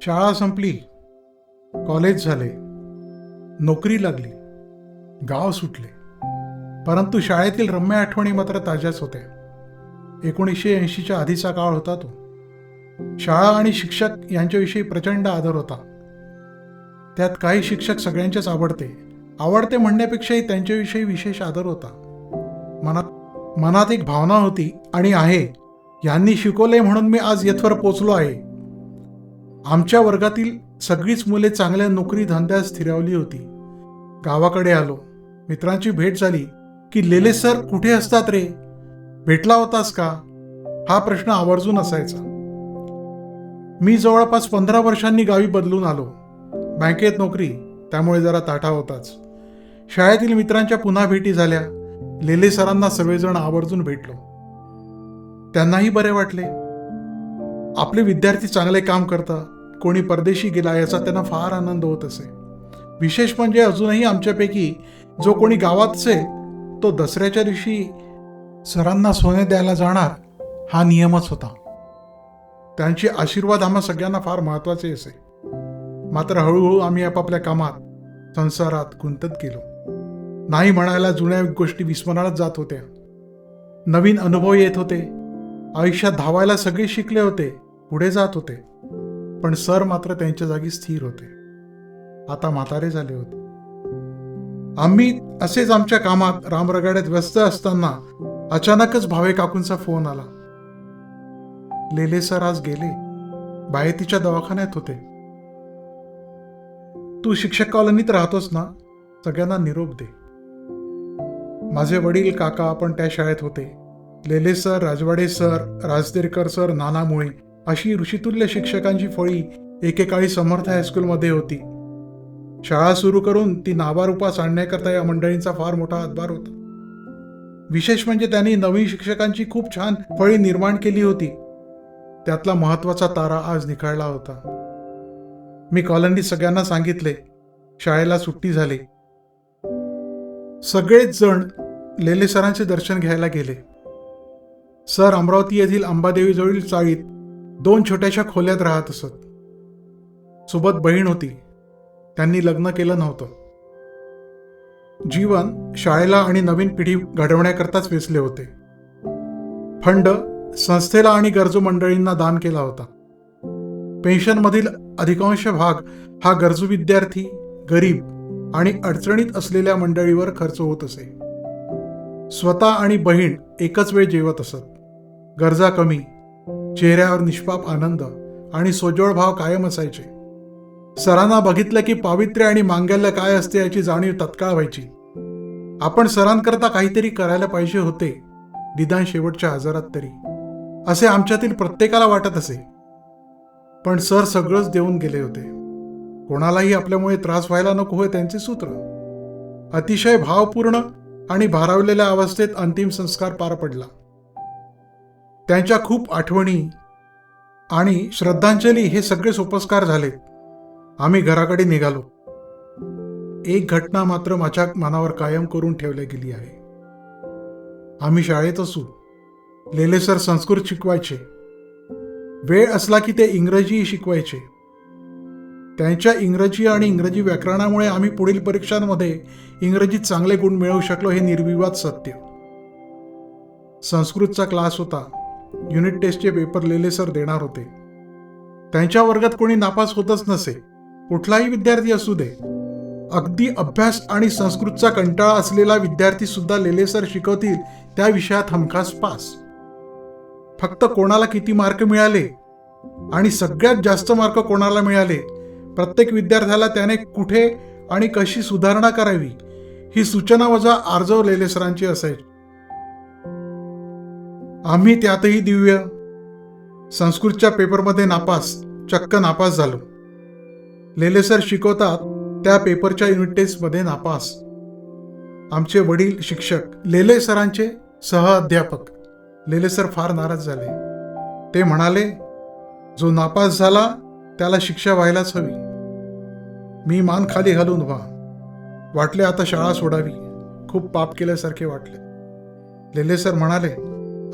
शाळा संपली, कॉलेज झाले, नोकरी लागली, गाव सुटले, परंतु शाळेतील रम्य आठवणी मात्र ताज्याच होत्या. 1980च्या आधीचा काळ होता तो. शाळा आणि शिक्षक यांच्याविषयी प्रचंड आदर होता. त्यात काही शिक्षक सगळ्यांचेच आवडते म्हणण्यापेक्षाही त्यांच्याविषयी विशेष आदर होता. मनात एक भावना होती आणि आहे, यांनी शिकवले म्हणून मी आज येथवर पोचलो आहे. आमच्या वर्गातील सगळीच मुले चांगल्या नोकरी धंद्यात स्थिरावली होती. गावाकडे आलो, मित्रांची भेट झाली की लेले सर कुठे असतात रे, भेटला होतास का, हा प्रश्न आवर्जून असायचा. मी जवळपास 15 वर्षांनी गावी बदलून आलो. बँकेत नोकरी, त्यामुळे जरा ताठा होताच. शाळेतील मित्रांच्या पुन्हा भेटी झाल्या. लेले सरांना सर्वजण आवर्जून भेटलो. त्यांनाही बरे वाटले. आपले विद्यार्थी चांगले काम करतात, कोणी परदेशी गेला याचा त्यांना फार आनंद होत असे. विशेष म्हणजे अजूनही आमच्यापैकी जो कोणी गावात असेल तो दसऱ्याच्या दिवशी सरांना सोने द्यायला जाणार, हा नियमच होता. त्यांचे आशीर्वाद आम्हा सगळ्यांना फार महत्वाचे असे. मात्र हळूहळू आम्ही आपापल्या कामात, संसारात गुंतत गेलो. नाही म्हणायला जुन्या गोष्टी विस्मरणात जात होत्या. नवीन अनुभव येत होते. आयुष्यात धावायला सगळे शिकले होते, पुढे जात होते. पण सर मात्र त्यांच्या जागी स्थिर होते. आता म्हातारे झाले होते. आम्ही असेच आमच्या कामात रामरगाड्यात व्यस्त असताना अचानकच भावे काकूंचा फोन आला. लेले सर आज गेले, बायतीच्या दवाखान्यात होते. तू शिक्षक कॉलनीत राहतोस ना, सगळ्यांना निरोप दे. माझे वडील काका पण त्या शाळेत होते. लेले सर, राजवाडे सर, राजदेरकर सर, नाना मुळे अशी ऋषितुल्य शिक्षकांची फळी एकेकाळी समर्थ हायस्कूलमध्ये होती. शाळा सुरू करून ती नावारूपास आणण्याकरता या मंडळींचा फार मोठा हातभार होता. विशेष म्हणजे त्यांनी नवीन शिक्षकांची खूप छान फळी निर्माण केली होती. त्यातला महत्वाचा तारा आज निखळला होता. मी कॉलनीत सगळ्यांना सांगितले. शाळेला सुट्टी झाली. सगळेच जण लेले सरांचे दर्शन घ्यायला गेले. सर अमरावती येथील अंबादेवीजवळील चाळीत 2 छोट्याशा खोल्यात राहत असत. सोबत बहीण होती. त्यांनी लग्न केलं नव्हतं. जीवन शाळेला आणि नवीन पिढी घडवण्याकरताच वेचले होते. फंड संस्थेला आणि गरजू मंडळींना दान केला होता. पेन्शनमधील अधिकांश भाग हा गरजू विद्यार्थी, गरीब आणि अडचणीत असलेल्या मंडळीवर खर्च होत असे. स्वतः आणि बहीण एकच वेळ जेवत असत. गरजा कमी, चेहऱ्यावर निष्पाप आनंद आणि सोजवळ भाव कायम असायचे. सरांना बघितलं की पावित्र्य आणि मांगल्य काय असते याची जाणीव तत्काळ व्हायची. आपण सरांकरता काहीतरी करायला पाहिजे होते, निदान शेवटच्या आजारात तरी, असे आमच्यातील प्रत्येकाला वाटत असे. पण सर सगळंच देऊन गेले होते. कोणालाही आपल्यामुळे त्रास व्हायला नको हे त्यांचे सूत्र. अतिशय भावपूर्ण आणि भारावलेल्या अवस्थेत अंतिम संस्कार पार पडला. त्यांच्या खूप आठवणी आणि श्रद्धांजली हे सगळे सोपस्कार झाले. आम्ही घराकडे निघालो. एक घटना मात्र माझ्या मनावर कायम करून ठेवली गेली आहे. आम्ही शाळेत असू. लेले सर संस्कृत शिकवायचे. वेळ असला की ते इंग्रजी शिकवायचे. त्यांच्या इंग्रजी आणि इंग्रजी व्याकरणामुळे आम्ही पुढील परीक्षांमध्ये इंग्रजीत चांगले गुण मिळवू शकलो हे निर्विवाद सत्य. संस्कृतचा क्लास होता. युनिट टेस्टचे पेपर लेले सर देणार होते. त्यांच्या वर्गात कोणी नापास होतच नसे, कुठलाही विद्यार्थी असू दे. अगदी अभ्यास आणि संस्कृतचा कंटाळा असलेला विद्यार्थी सुद्धा लेले सर शिकवतील त्या विषयात हमखास पास. फक्त कोणाला किती मार्क मिळाले आणि सगळ्यात जास्त मार्क कोणाला मिळाले, प्रत्येक विद्यार्थ्याला त्याने कुठे आणि कशी सुधारणा करावी ही सूचना वजा आर्जव लेले सरांची असायची. आम्ही त्यातही दिव्य. संस्कृतच्या पेपरमध्ये चक्क नापास झालो. लेले सर शिकवतात त्या पेपरच्या युनिट टेस्टमध्ये नापास. आमचे वडील शिक्षक, लेले सरांचे सहअध्यापक. लेले सर फार नाराज झाले. ते म्हणाले, जो नापास झाला त्याला शिक्षा व्हायलाच हवी. मी मान खाली घालून उभा. वाटले आता शाळा सोडावी. खूप पाप केल्यासारखे वाटले. लेले सर म्हणाले,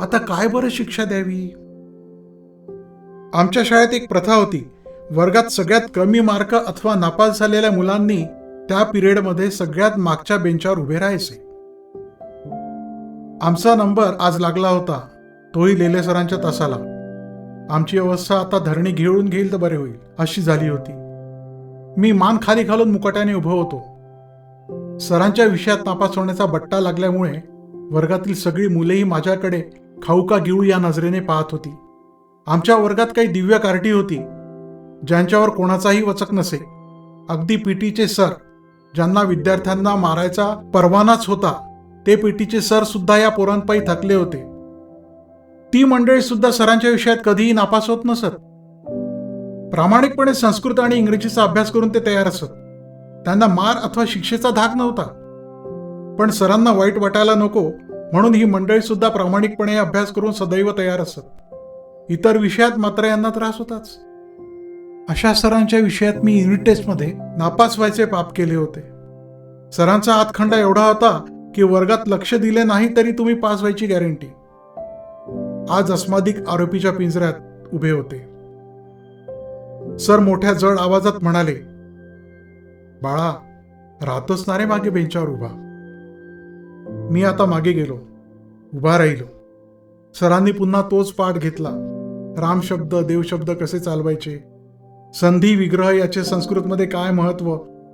आता काय बरं शिक्षा द्यावी. आमच्या शाळेत एक प्रथा होती. वर्गात सगळ्यात कमी मार्क अथवा नापास झालेल्या मुलांनी त्या पिरियडमध्ये सगळ्यात मागच्या बेंचवर उभे राहायचे. आमचा नंबर आज लागला होता, तोही लेले सरांच्या तासाला. आमची अवस्था आता धरणी घेऊन घेईल तर बरे होईल अशी झाली होती. मी मान खाली घालून मुकाट्याने उभं होतो. सरांच्या विषयात नापास होण्याचा बट्टा लागल्यामुळे वर्गातील सगळी मुलेही माझ्याकडे खाऊ का गिळू या नजरेने पाहत होती. आमच्या वर्गात काही दिव्य कार्टी होती ज्यांच्यावर कोणाचाही वचक नसे. अगदी पीटीचे सर, ज्यांना विद्यार्थ्यांना मारायचा परवानाच होता, ते पीटीचे सर सुद्धा या पोरांपायी थकले होते. ती मंडळी सुद्धा सरांच्या विषयात कधीही नापास होत नसत. प्रामाणिकपणे संस्कृत आणि इंग्रजीचा अभ्यास करून ते तयार असत. त्यांना मार अथवा शिक्षेचा धाक नव्हता. पण सरांना वाईट वाटायला नको म्हणून ही मंडळी सुद्धा प्रामाणिकपणे अभ्यास करून सदैव तयार असत. इतर विषयात मात्र यांना त्रास होताच. अशा सरांच्या विषयात मी युनिट टेस्टमध्ये नापास व्हायचे पाप केले होते. सरांचा हातखंडा एवढा होता की वर्गात लक्ष दिले नाही तरी तुम्ही पास व्हायची गॅरंटी. आज अस्मादिक आरोपीच्या पिंजऱ्यात उभे होते. सर मोठ्या जड आवाजात म्हणाले, बाळा, राहतोच ना रे मागे बेंचावर उभा. मी आता मागे गेलो, उभा राहिलो. सरांनी पुन्हा तोच पाठ घेतला. रामशब्द, देवशब्द कसे चालवायचे, संधी विग्रह याचे संस्कृतमध्ये काय महत्व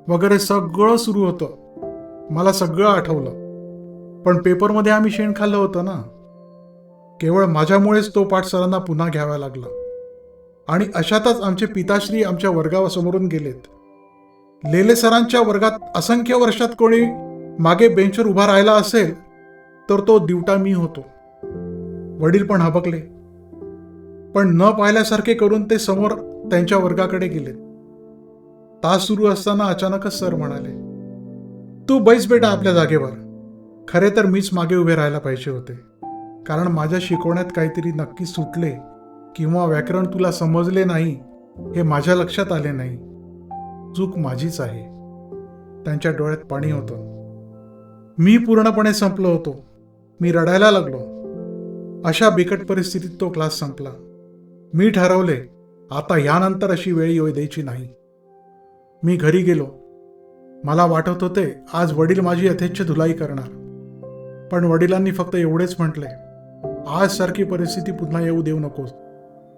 वगैरे सगळं सुरू होतं. मला सगळं आठवलं. पण पेपरमध्ये आम्ही शेण खाल्लं होतं ना. केवळ माझ्यामुळेच तो पाठ सरांना पुन्हा घ्यावा लागला. आणि अशातच आमचे पिताश्री आमच्या वर्गासमोरून गेलेत. लेले सरांच्या वर्गात असंख्य वर्षात कोणी मागे बेंचवर उभा राहिला असेल तर तो दिवटा मी होतो. वडील पण हबकले, पण न पाहिल्यासारखे करून ते समोर त्यांच्या वर्गाकडे गेले. तास सुरू असताना अचानकच सर म्हणाले, तू बैस बेटा आपल्या जागेवर. खरे तर मीच मागे उभे राहायला पाहिजे होते, कारण माझ्या शिकवण्यात काहीतरी नक्की सुटले किंवा व्याकरण तुला समजले नाही हे माझ्या लक्षात आले नाही. चूक माझीच आहे. त्यांच्या डोळ्यात पाणी होतं. मी पूर्णपणे संपलो होतो. मी रडायला लागलो. अशा बिकट परिस्थितीत तो क्लास संपला. मी ठरवले, आता यानंतर अशी वेळ येऊ द्यायची नाही. मी घरी गेलो. मला वाटत होते आज वडील माझी यथेच्छ धुलाई करणार. पण वडिलांनी फक्त एवढेच म्हटले, आज सारखी परिस्थिती पुन्हा येऊ देऊ नकोस.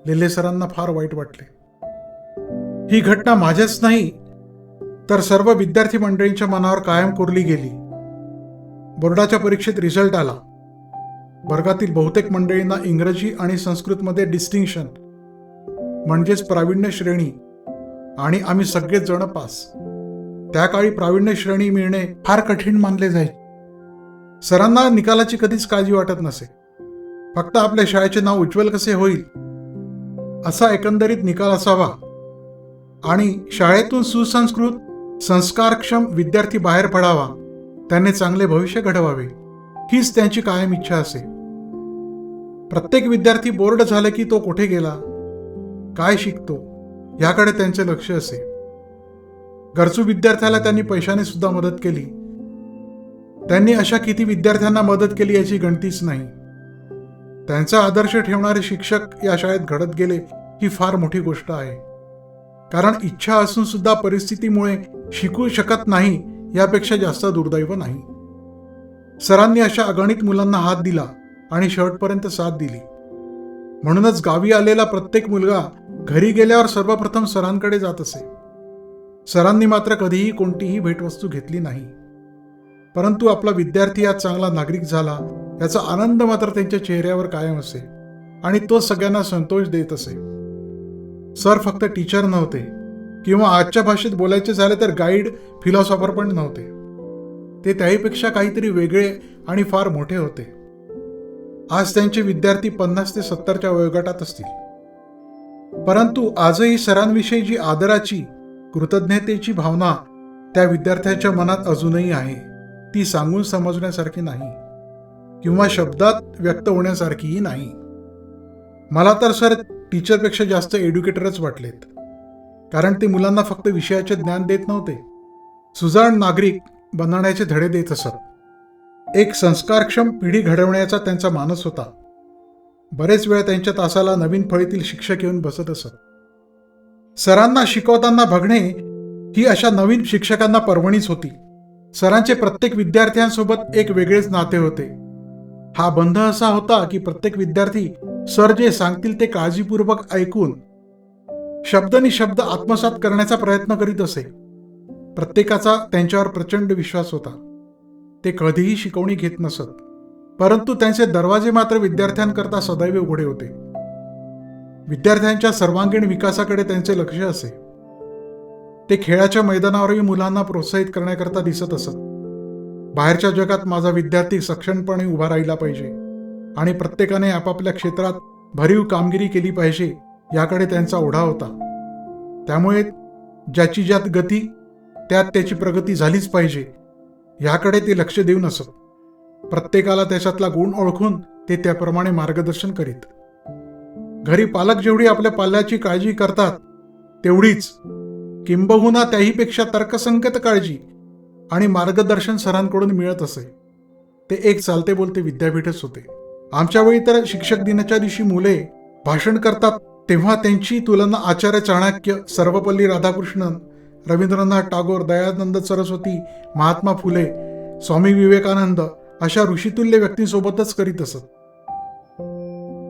लेले सरांना फार वाईट वाटले. ही घटना माझ्याच नाही तर सर्व विद्यार्थी मंडळींच्या मनावर कायम कोरली गेली. बोर्डाच्या परीक्षेत रिझल्ट आला. वर्गातील बहुतेक मंडळींना इंग्रजी आणि संस्कृतमध्ये डिस्टिंक्शन म्हणजेच प्रावीण्य श्रेणी, आणि आम्ही सगळेच जण पास. त्या काळी प्रावीण्य श्रेणी मिळणे फार कठीण मानले जायचे. सरांना निकालाची कधीच काळजी वाटत नसे. फक्त आपल्या शाळेचे नाव उज्ज्वल कसे होईल असा एकंदरीत निकाल असावा आणि शाळेतून सुसंस्कृत संस्कारक्षम विद्यार्थी बाहेर पडावा, त्याने चांगले भविष्य घडवावे, हीच त्यांची कायम इच्छा असे. प्रत्येक विद्यार्थी बोर्ड झाले की तो कुठे गेला, काय शिकतो याकडे त्यांचे लक्ष असे. गरजू विद्यार्थ्याला त्यांनी पैशाने सुद्धा मदत केली. त्यांनी अशा किती विद्यार्थ्यांना मदत केली याची गणतीच नाही. त्यांचा आदर्श ठेवणारे शिक्षक या शाळेत घडत गेले ही फार मोठी गोष्ट आहे. कारण इच्छा असून सुद्धा परिस्थितीमुळे शिकू शकत नाही यापेक्षा जास्त दुर्दैव नाही. सरांनी अशा अगणित मुलांना हात दिला आणि शेवटपर्यंत साथ दिली. म्हणूनच गावी आलेला प्रत्येक मुलगा घरी गेल्यावर सर्वप्रथम सरांकडे जात असे. सरांनी मात्र कधीही कोणतीही भेटवस्तू घेतली नाही. परंतु आपला विद्यार्थी आज चांगला नागरिक झाला याचा आनंद मात्र त्यांच्या चेहऱ्यावर कायम असे आणि तो सगळ्यांना संतोष देत असे. सर फक्त टीचर नव्हते किंवा आजच्या भाषेत बोलायचे झाले तर गाईड, फिलॉसॉफर पण नव्हते. ते त्याहीपेक्षा काहीतरी वेगळे आणि फार मोठे होते. आज त्यांचे विद्यार्थी 50 ते 70च्या वयोगटात असतील. परंतु आजही सरांविषयी जी आदराची, कृतज्ञतेची भावना त्या विद्यार्थ्याच्या मनात अजूनही आहे, ती सांगून समजण्यासारखी नाही किंवा शब्दात व्यक्त होण्यासारखीही नाही. मला तर सर टीचरपेक्षा जास्त एड्युकेटरच वाटलेत. कारण ते मुलांना फक्त विषयाचे ज्ञान देत नव्हते, सुजाण नागरिक बनवण्याचे धडे देत असत. एक संस्कारक्षम पिढी घडवण्याचा त्यांचा मानस होता. बरेच वेळा त्यांच्या तासाला नवीन फळीतील शिक्षक येऊन बसत असत. सरांना शिकवताना बघणे ही अशा नवीन शिक्षकांना पर्वणीच होती. सरांचे प्रत्येक विद्यार्थ्यांसोबत एक वेगळेच नाते होते. हा बंध असा होता की प्रत्येक विद्यार्थी सर जे सांगतील ते काळजीपूर्वक ऐकून शब्द आत्मसात करण्याचा प्रयत्न करीत असे. प्रत्येकाचा त्यांच्यावर प्रचंड विश्वास होता. ते कधीही शिकवणी घेत नसत, परंतु त्यांचे दरवाजे मात्र विद्यार्थ्यांकरता सदैव उघडे होते. विद्यार्थ्यांच्या सर्वांगीण विकासाकडे त्यांचे लक्ष असे. ते खेळाच्या मैदानावरही मुलांना प्रोत्साहित करण्याकरता दिसत असत. बाहेरच्या जगात माझा विद्यार्थी सक्षमपणे उभा राहिला पाहिजे आणि प्रत्येकाने आपापल्या क्षेत्रात भरीव कामगिरी केली पाहिजे याकडे त्यांचा ओढा होता. त्यामुळे ज्याची ज्यात गती त्यात त्याची प्रगती झालीच पाहिजे याकडे ते लक्ष देऊन असत. प्रत्येकाला त्याच्यातला गुण ओळखून ते त्याप्रमाणे मार्गदर्शन करीत. घरी पालक जेवढी आपल्या पाल्याची काळजी करतात तेवढीच किंबहुना त्याहीपेक्षा तर्कसंगत काळजी आणि मार्गदर्शन सरांकडून मिळत असे. ते एक चालते बोलते विद्यापीठच होते. आमच्या वेळी तर शिक्षक दिनाच्या दिवशी मुले भाषण करतात तेव्हा त्यांची तुलना आचार्य चाणक्य, सर्वपल्ली राधाकृष्णन, रवींद्रनाथ टागोर, दयानंद सरस्वती, महात्मा फुले, स्वामी विवेकानंद अशा ऋषितुल्य व्यक्तींसोबतच करीत असत.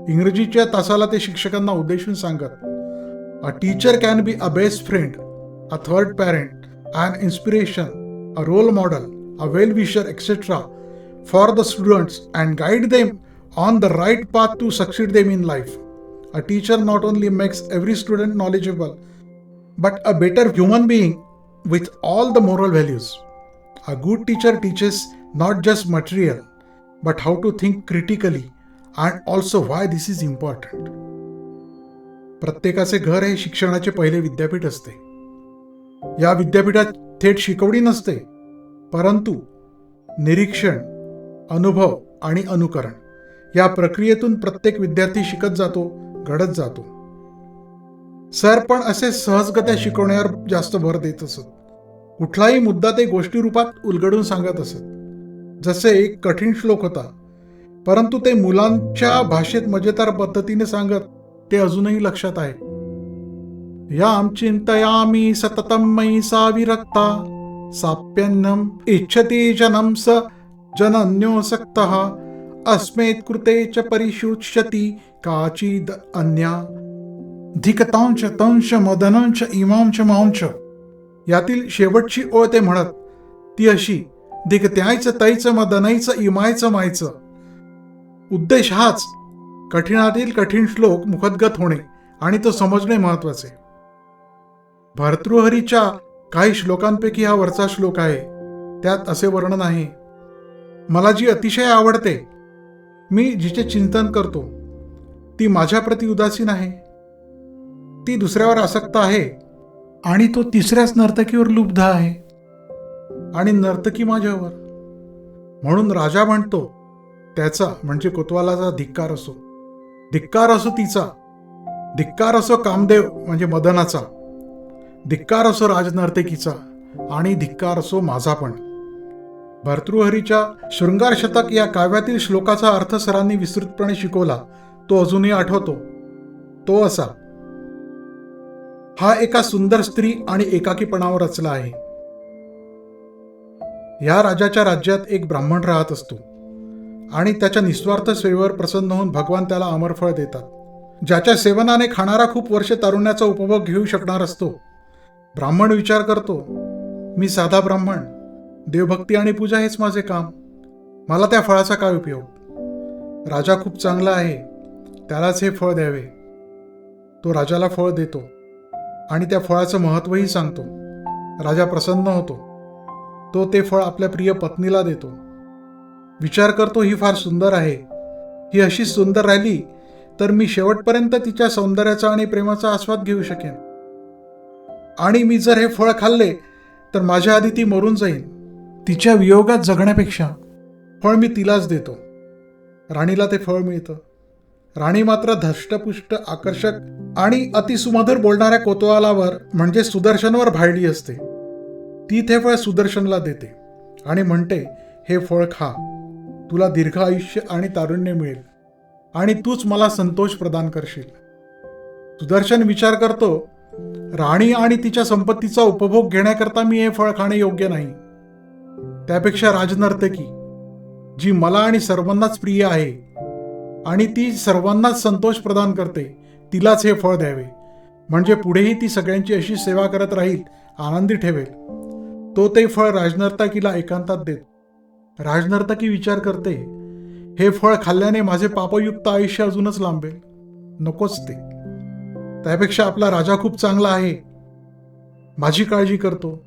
इंग्रजीच्या तासाला ते शिक्षकांना उद्देशून सांगत, a teacher can be a best friend, a third parent, an inspiration, a role model, a well-wisher, etc. for the students and guide them on the right path to succeed them in life. A teacher not only makes every student knowledgeable, but a better human being with all the moral values. A good teacher teaches not just material, but how to think critically and also why this is important. प्रत्येकाचे घर हे शिक्षणाचे पहिले विद्यापीठ असते. या विद्यापीठात थेट शिकवणी नसते, परंतु निरीक्षण, अनुभव आणि अनुकरण या प्रक्रियेतून प्रत्येक विद्यार्थी शिकत जातो, घडत जातो. सर पण असे सहजगत्या शिकवण्यावर जास्त भर देत असत. कुठलाही मुद्दा ते गोष्टी रूपात उलगडून सांगत असत. जसे एक कठीण श्लोक होता, परंतु ते मुलांच्या भाषेत मजेदार पद्धतीने सांगत ते अजूनही लक्षात आहे. याम चिंतयामि सततं मयि सा विरक्ता, साप्यन्नम इच्छति जनम स जनन्योसक्तः, अस्मेत् कृते च परिशुच्यति काचिद अन्या, धिकतांच तंश मदनंच इमांच मांच. यातील शेवटची ओळ ते म्हणत ती अशी, धिकत्यायचं तैचं मदनैचं इमायचं मायचं. उद्देश हाच, कठीणातील कठीण श्लोक मुखोद्गत होणे आणि तो समजणे महत्वाचे. भर्तृहरीच्या काही श्लोकांपैकी हा वरचा श्लोक आहे. त्यात असे वर्णन आहे, मला जी अतिशय आवडते, मी जिचे चिंतन करतो, ती माझ्याप्रती उदासीन आहे, ती दुसऱ्यावर आसक्त आहे आणि तो तिसऱ्याच नर्तकीवर लुब्ध आहे आणि नर्तकी माझ्यावर. म्हणून राजा म्हणतो, त्याचा म्हणजे कोतवालाचा धिक्कार असो, धिक्कार असो तिचा, धिक्कार असो कामदेव म्हणजे मदनाचा, धिक्कार असो राजनर्तकीचा आणि धिक्कार असो माझा पण. भर्तृहरीच्या शृंगार शतक या काव्यातील श्लोकाचा अर्थ सरांनी विस्तृतपणे शिकवला. तो अजूनही आठवतो. तो असा, हा एका सुंदर स्त्री आणि एकाकीपणावर रचला आहे. या राजाच्या राज्यात एक ब्राह्मण राहत असतो आणि त्याच्या निस्वार्थ सेवेवर प्रसन्न होऊन भगवान त्याला अमरफळ देतात. ज्याच्या सेवनाने खाणारा खूप वर्ष तारुण्याचा उपभोग घेऊ शकणार असतो. ब्राह्मण विचार करतो, मी साधा ब्राह्मण, देवभक्ती आणि पूजा हेच माझे काम, मला त्या फळाचा काय उपयोग. राजा खूप चांगला आहे, त्यालाच हे फळ द्यावे. तो राजाला फळ देतो आणि त्या फळाचं महत्त्वही सांगतो. राजा प्रसन्न होतो. तो ते फळ आपल्या प्रिय पत्नीला देतो. विचार करतो, ही फार सुंदर आहे, ही अशीच सुंदर राहिली तर मी शेवटपर्यंत तिच्या सौंदर्याचा आणि प्रेमाचा आस्वाद घेऊ शकेन. आणि मी जर हे फळ खाल्ले तर माझ्या आधी ती मरून जाईल. तिच्या वियोगात जगण्यापेक्षा फळ मी तिलाच देतो. राणीला ते फळ मिळतं. राणी मात्र धष्टपुष्ट, आकर्षक आणि अतिसुमधुर बोलणाऱ्या कोतवालावर म्हणजे सुदर्शनवर भाळली असते. ती ते फळ सुदर्शनला देते आणि म्हणते, हे फळ खा, तुला दीर्घ आयुष्य आणि तारुण्य मिळेल आणि तूच मला संतोष प्रदान करशील. सुदर्शन विचार करतो, राणी आणि तिच्या संपत्तीचा उपभोग घेण्याकरता मी हे फळ खाणे योग्य नाही. त्यापेक्षा राजनर्तकी, जी मला आणि सर्वांनाच प्रिय आहे आणि ती सर्वांनाच संतोष प्रदान करते, तिलाच हे फळ द्यावे. म्हणजे पुढेही ती सगळ्यांची अशी सेवा करत राहील, आनंदी ठेवेल. तो ते फळ राजनर्तकीला एकांतात देतो. राजनर्तकी विचार करते, हे फळ खाल्ल्याने माझे पापयुक्त आयुष्य अजूनच लांबेल. नकोच ते. त्यापेक्षा आपला राजा खूप चांगला आहे, माझी काळजी करतो,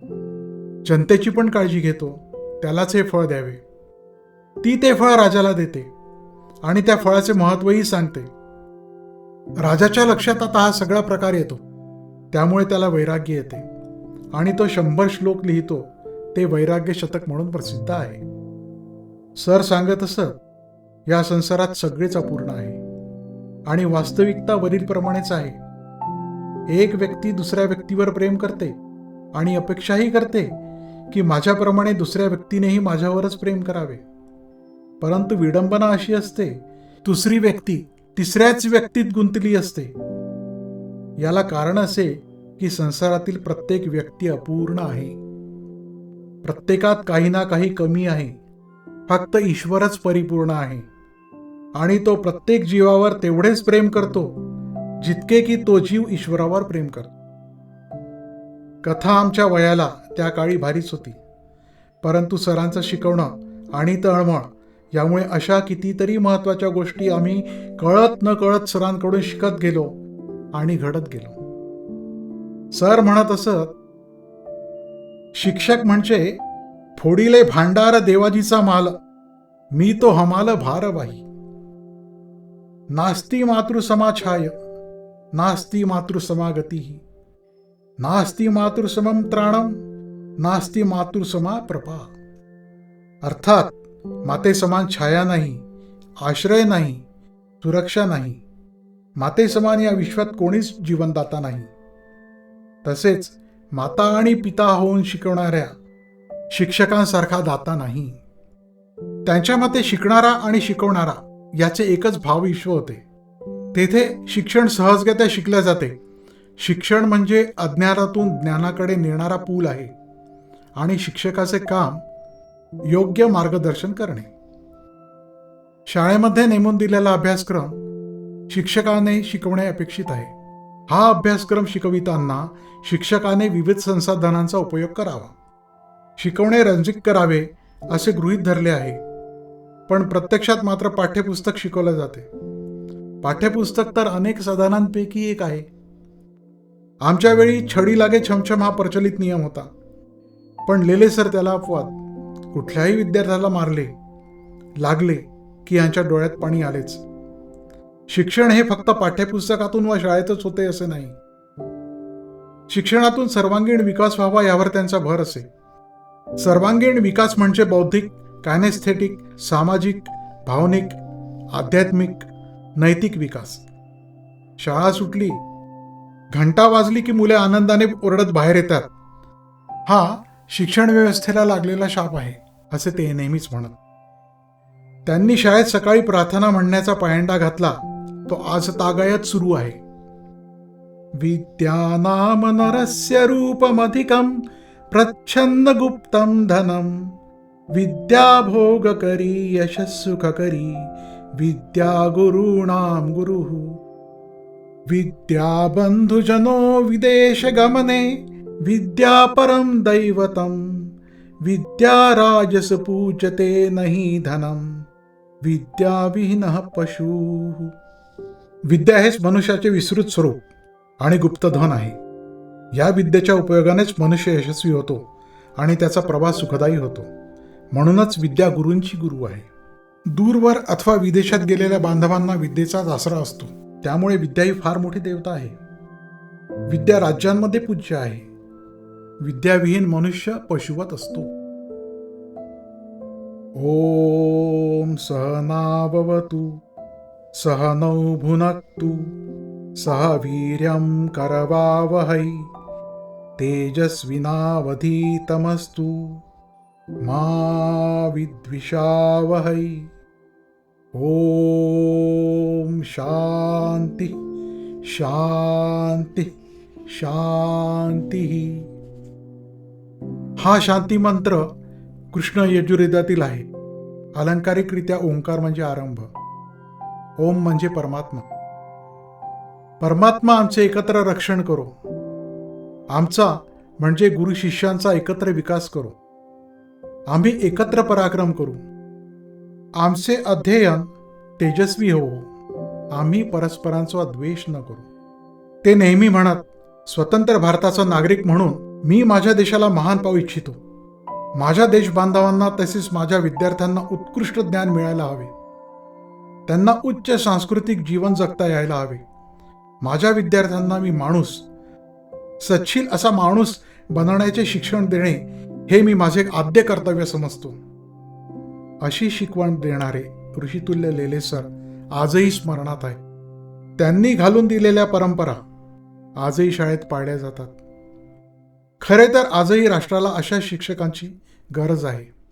जनतेची पण काळजी घेतो, त्यालाच हे फळ द्यावे. ती ते फळ राजाला देते आणि त्या फळाचे महत्त्वही सांगते. राजाच्या लक्षात आता हा सगळा प्रकार येतो. त्यामुळे त्याला वैराग्य येते आणि तो 100 श्लोक लिहितो. ते वैराग्य शतक म्हणून प्रसिद्ध आहे. सर सांगत असत, या संसारात सगळेच अपूर्ण आहे आणि वास्तविकता वरीलप्रमाणेच आहे. एक व्यक्ती दुसऱ्या व्यक्तीवर प्रेम करते आणि अपेक्षाही करते की माझ्याप्रमाणे दुसऱ्या व्यक्तीनेही माझ्यावरच प्रेम करावे. परंतु विडंबना अशी असते, दुसरी व्यक्ती तिसऱ्याच व्यक्तीत गुंतली असते. याला कारण असे की संसारातील प्रत्येक व्यक्ती अपूर्ण आहे. प्रत्येकात काही ना काही कमी आहे. फक्त ईश्वरच परिपूर्ण आहे आणि तो प्रत्येक जीवावर तेवढेच प्रेम करतो जितके की तो जीव ईश्वरावर प्रेम करतो. कथा आमच्या वयाला त्या काळी भारीच होती. परंतु सरांचं शिकवणं आणि तळमळ यामुळे अशा कितीतरी महत्त्वाच्या गोष्टी आम्ही कळत न कळत सरांकडून शिकत गेलो आणि घडत गेलो. सर म्हणत असत, शिक्षक म्हणजे फोडिले भांडार देवाजीचा माल, मी तो हमाल भारवाही. नास्ती मातृसमा छाय, नास्ती मातृसमा गतिः, नास्ती मातृसमं त्राणम, नास्ती मातृसमा प्रभा. अर्थात माते समान छाया नाही, आश्रय नाही, सुरक्षा नाही. माते समान या विश्वात कोणीच जीवनदाता नाही. तसेच माता आणि पिता होऊन शिकवणाऱ्या शिक्षकांसारखा दाता नाही. त्यांच्या मते शिकणारा आणि शिकवणारा याचे एकच भावविश्व होते. तेथे शिक्षण सहजगत्या शिकल्या जाते. शिक्षण म्हणजे अज्ञानातून ज्ञानाकडे नेणारा पूल आहे आणि शिक्षकाचे काम योग्य मार्गदर्शन करणे. शाळेमध्ये नेमून दिलेला अभ्यासक्रम शिक्षकाने शिकवणे अपेक्षित आहे. हा अभ्यासक्रम शिकविताना शिक्षकाने विविध संसाधनांचा उपयोग करावा. शिकवणे रंजक करावे असे गृहीत धरले आहे. पण प्रत्यक्षात मात्र पाठ्यपुस्तक शिकवले जाते. पाठ्यपुस्तक तर अनेक साधनांपैकी एक आहे. आमच्या वेळी छडी लागे छमछम हा प्रचलित नियम होता. पण लेले सर त्याला अपवाद. कुठल्याही विद्यार्थ्याला मारले लागले की यांच्या डोळ्यात पाणी आलेच. शिक्षण हे फक्त पाठ्यपुस्तकातून व शाळेतच होते असे नाही. शिक्षणातून सर्वांगीण विकास व्हावा यावर त्यांचा भर असे. सर्वांगीण विकास म्हणजे बौद्धिक, कायनेस्थेटिक, सामाजिक, भावनिक, आध्यात्मिक, नैतिक विकास. शाळा सुटली, घंटा वाजली की मुले आनंदाने ओरडत बाहेर येतात. हा शिक्षण व्यवस्थेला लागलेला शाप आहे असे ते नेहमीच म्हणत. त्यांनी शाळेत सकाळी प्रार्थना म्हणण्याचा पायंडा घातला तो आज तागायत सुरू आहे. विद्यानाम नरस्य रूपमधिकं प्रच्छन्न गुप्तं धनं, विद्या भोग करी यशस्सुख करी, विद्या गुरूणां गुरुः. विद्या बंधुजनो विदेश गमने, विद्या परम दैवतम, विद्या राजस पूजते नहि धनम, विद्या विहीनः पशुः. विद्या हेच मनुष्याचे विस्तृत स्वरूप आणि गुप्तधन आहे. या विद्येच्या उपयोगानेच मनुष्य यशस्वी होतो आणि त्याचा प्रवास सुखदायी होतो. म्हणूनच विद्या गुरूंची गुरु आहे. दूरवर अथवा विदेशात गेलेल्या बांधवांना विद्येचाच आसरा असतो. त्यामुळे विद्या ही फार मोठी देवता आहे. विद्या राज्यांमध्ये पूज्य आहे. विद्याविहीन मनुष्य पशुवत असतो. ओम सहनाववतु सहनौ भुनक्तु सह वीर्यं करवावहै तेजस्विनावधीतमस्तु मा विद्विषावहै. ओम शांति शांति शांती. हा शांती मंत्र कृष्ण यजुर्वेदातील आहे. अलंकारिकरित्या ओंकार म्हणजे आरंभ, ओम म्हणजे परमात्मा. परमात्मा आमचे एकत्र रक्षण करो. आमचा म्हणजे गुरु शिष्यांचा एकत्र विकास करो. आम्ही एकत्र पराक्रम करू. आमचे अध्ययन तेजस्वी होवो. आम्ही परस्परांचा द्वेष न करू. ते नेहमी म्हणत, स्वतंत्र भारताचा नागरिक म्हणून मी माझ्या देशाला महान पाहू इच्छितो. माझ्या देश बांधवांना तसेच माझ्या विद्यार्थ्यांना उत्कृष्ट ज्ञान मिळायला हवे. त्यांना उच्च सांस्कृतिक जीवन जगता यायला हवे. माझ्या विद्यार्थ्यांना मी माणूस, सच्छील असा माणूस बनवण्याचे शिक्षण देणे हे मी माझे एक आद्य कर्तव्य समजतो. अशी शिकवण देणारे ऋषितुल्य लेले सर आजही स्मरणात आहे. त्यांनी घालून दिलेल्या परंपरा आजही शाळेत पाळल्या जातात. खरे तर आजही राष्ट्राला अशा शिक्षकांची गरज आहे.